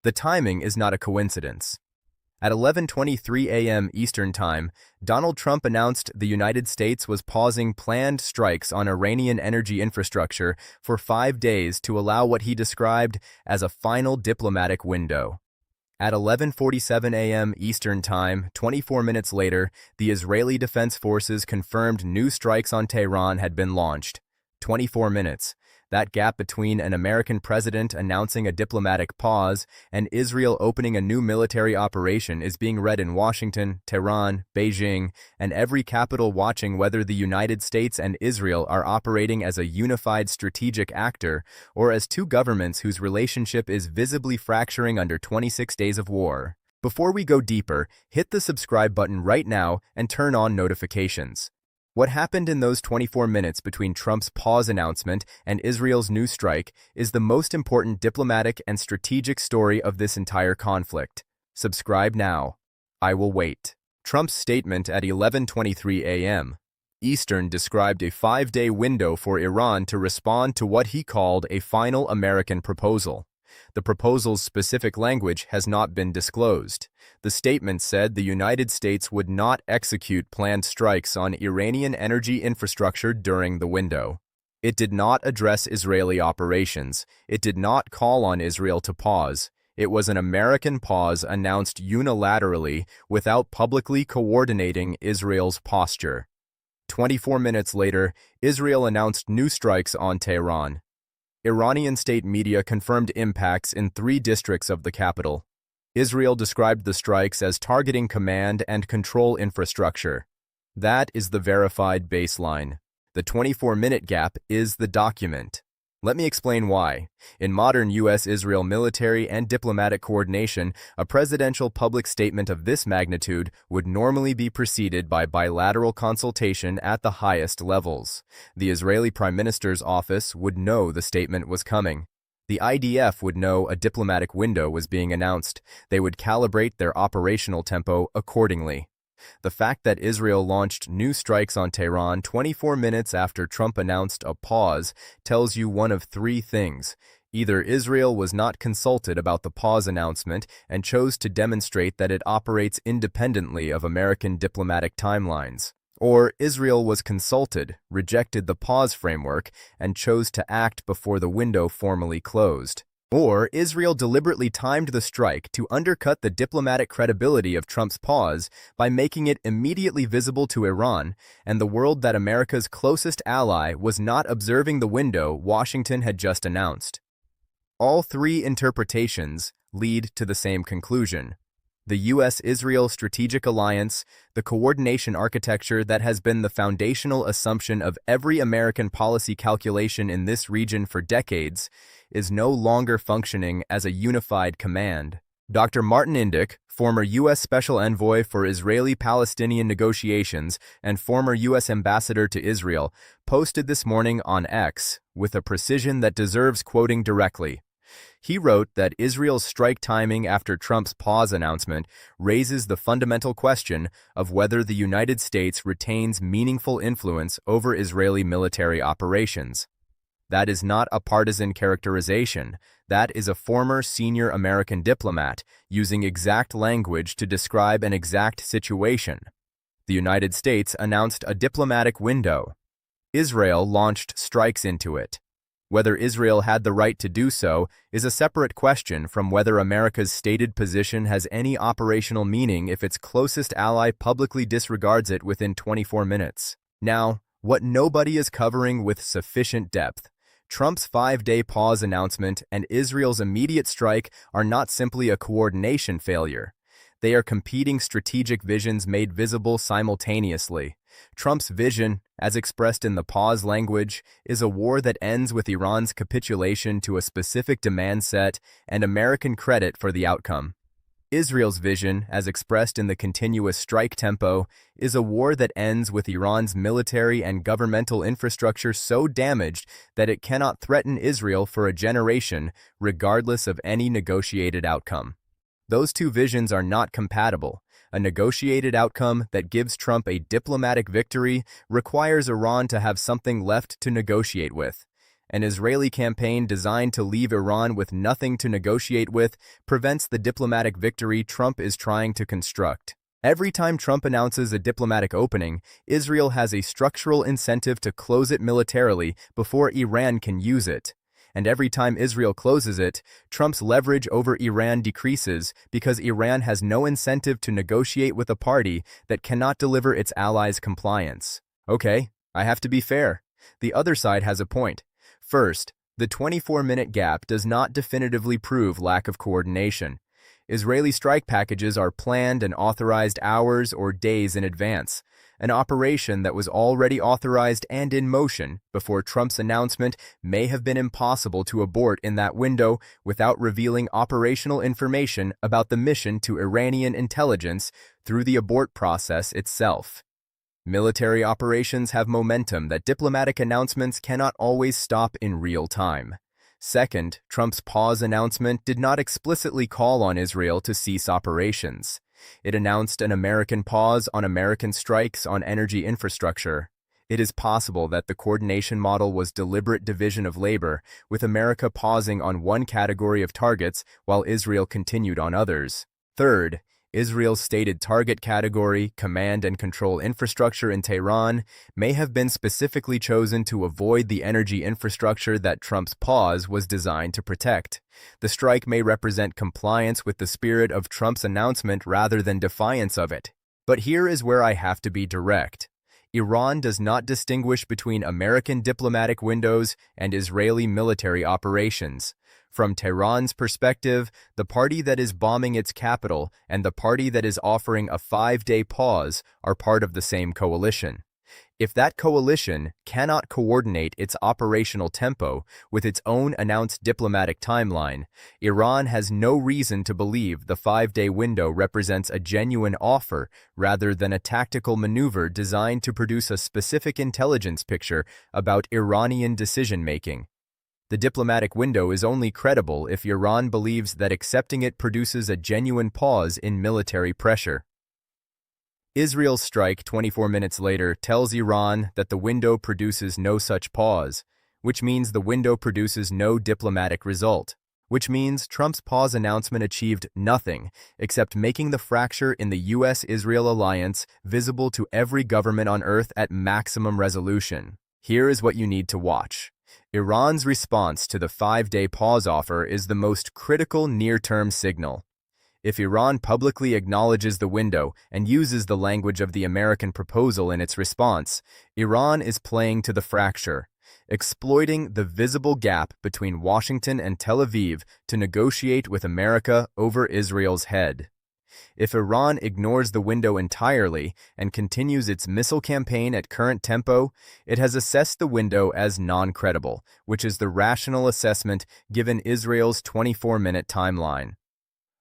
The timing is not a coincidence. At 11:23 a.m. Eastern Time, Donald Trump announced the United States was pausing planned strikes on Iranian energy infrastructure for 5 days to allow what he described as a final diplomatic window. At 11:47 a.m. Eastern Time, 24 minutes later, the Israeli Defense Forces confirmed new strikes on Tehran had been launched. 24 minutes. That gap between an American president announcing a diplomatic pause and Israel opening a new military operation is being read in Washington, Tehran, Beijing, and every capital watching whether the United States and Israel are operating as a unified strategic actor or as two governments whose relationship is visibly fracturing under 26 days of war. Before we go deeper, hit the subscribe button right now and turn on notifications. What happened in those 24 minutes between Trump's pause announcement and Israel's new strike is the most important diplomatic and strategic story of this entire conflict. Subscribe now. I will wait. Trump's statement at 11:23 a.m. Eastern described a 5-day window for Iran to respond to what he called a final American proposal. The proposal's specific language has not been disclosed. The statement said the United States would not execute planned strikes on Iranian energy infrastructure during the window. It did not address Israeli operations. It did not call on Israel to pause. It was an American pause announced unilaterally without publicly coordinating Israel's posture. 24 minutes later, Israel announced new strikes on Tehran. Iranian state media confirmed impacts in 3 districts of the capital. Israel described the strikes as targeting command and control infrastructure. That is the verified baseline. The 24-minute gap is the document. Let me explain why. In modern U.S.-Israel military and diplomatic coordination, a presidential public statement of this magnitude would normally be preceded by bilateral consultation at the highest levels. The Israeli Prime Minister's office would know the statement was coming. The IDF would know a diplomatic window was being announced. They would calibrate their operational tempo accordingly. The fact that Israel launched new strikes on Tehran 24 minutes after Trump announced a pause tells you one of 3 things. Either Israel was not consulted about the pause announcement and chose to demonstrate that it operates independently of American diplomatic timelines, or Israel was consulted, rejected the pause framework, and chose to act before the window formally closed. Or Israel deliberately timed the strike to undercut the diplomatic credibility of Trump's pause by making it immediately visible to Iran and the world that America's closest ally was not observing the window Washington had just announced. All 3 interpretations lead to the same conclusion. The U.S.-Israel strategic alliance, the coordination architecture that has been the foundational assumption of every American policy calculation in this region for decades, is no longer functioning as a unified command. Dr. Martin Indyk, former U.S. Special Envoy for Israeli-Palestinian negotiations and former U.S. Ambassador to Israel, posted this morning on X with a precision that deserves quoting directly. He wrote that Israel's strike timing after Trump's pause announcement raises the fundamental question of whether the United States retains meaningful influence over Israeli military operations. That is not a partisan characterization. That is a former senior American diplomat using exact language to describe an exact situation. The United States announced a diplomatic window. Israel launched strikes into it. Whether Israel had the right to do so is a separate question from whether America's stated position has any operational meaning if its closest ally publicly disregards it within 24 minutes. Now, what nobody is covering with sufficient depth. Trump's 5-day pause announcement and Israel's immediate strike are not simply a coordination failure. They are competing strategic visions made visible simultaneously. Trump's vision, as expressed in the pause language, is a war that ends with Iran's capitulation to a specific demand set and American credit for the outcome. Israel's vision, as expressed in the continuous strike tempo, is a war that ends with Iran's military and governmental infrastructure so damaged that it cannot threaten Israel for a generation, regardless of any negotiated outcome. Those two visions are not compatible. A negotiated outcome that gives Trump a diplomatic victory requires Iran to have something left to negotiate with. An Israeli campaign designed to leave Iran with nothing to negotiate with prevents the diplomatic victory Trump is trying to construct. Every time Trump announces a diplomatic opening, Israel has a structural incentive to close it militarily before Iran can use it. And every time Israel closes it, Trump's leverage over Iran decreases because Iran has no incentive to negotiate with a party that cannot deliver its allies compliance. Okay, I have to be fair. The other side has a point. First, the 24-minute gap does not definitively prove lack of coordination. Israeli strike packages are planned and authorized hours or days in advance. An operation that was already authorized and in motion before Trump's announcement may have been impossible to abort in that window without revealing operational information about the mission to Iranian intelligence through the abort process itself. Military operations have momentum that diplomatic announcements cannot always stop in real time. Second, Trump's pause announcement did not explicitly call on Israel to cease operations. It announced an American pause on American strikes on energy infrastructure. It is possible that the coordination model was deliberate division of labor, with America pausing on one category of targets while Israel continued on others. Third, Israel's stated target category, command and control infrastructure in Tehran, may have been specifically chosen to avoid the energy infrastructure that Trump's pause was designed to protect. The strike may represent compliance with the spirit of Trump's announcement rather than defiance of it. But here is where I have to be direct. Iran does not distinguish between American diplomatic windows and Israeli military operations. From Tehran's perspective, the party that is bombing its capital and the party that is offering a 5-day pause are part of the same coalition. If that coalition cannot coordinate its operational tempo with its own announced diplomatic timeline, Iran has no reason to believe the 5-day window represents a genuine offer rather than a tactical maneuver designed to produce a specific intelligence picture about Iranian decision-making. The diplomatic window is only credible if Iran believes that accepting it produces a genuine pause in military pressure. Israel's strike 24 minutes later tells Iran that the window produces no such pause, which means the window produces no diplomatic result, which means Trump's pause announcement achieved nothing except making the fracture in the U.S.-Israel alliance visible to every government on Earth at maximum resolution. Here is what you need to watch. Iran's response to the 5-day pause offer is the most critical near-term signal. If Iran publicly acknowledges the window and uses the language of the American proposal in its response, Iran is playing to the fracture, exploiting the visible gap between Washington and Tel Aviv to negotiate with America over Israel's head. If Iran ignores the window entirely and continues its missile campaign at current tempo, it has assessed the window as non-credible, which is the rational assessment given Israel's 24-minute timeline.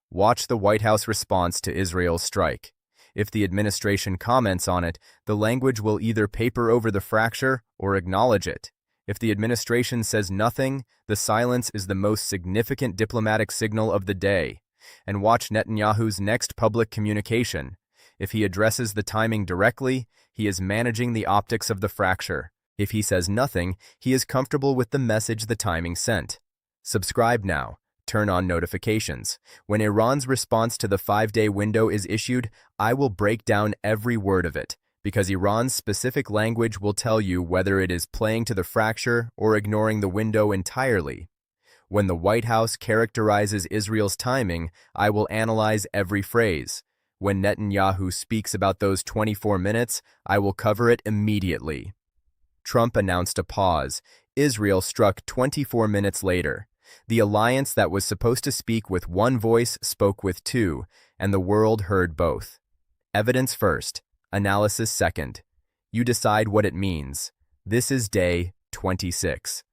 Watch the White House response to Israel's strike. If the administration comments on it, the language will either paper over the fracture or acknowledge it. If the administration says nothing, the silence is the most significant diplomatic signal of the day. And watch Netanyahu's next public communication. If he addresses the timing directly, he is managing the optics of the fracture. If he says nothing, he is comfortable with the message the timing sent. Subscribe now. Turn on notifications. When Iran's response to the 5-day window is issued, I will break down every word of it, because Iran's specific language will tell you whether it is playing to the fracture or ignoring the window entirely. When the White House characterizes Israel's timing, I will analyze every phrase. When Netanyahu speaks about those 24 minutes, I will cover it immediately. Trump announced a pause. Israel struck 24 minutes later. The alliance that was supposed to speak with one voice spoke with two, and the world heard both. Evidence first, analysis second. You decide what it means. This is day 26.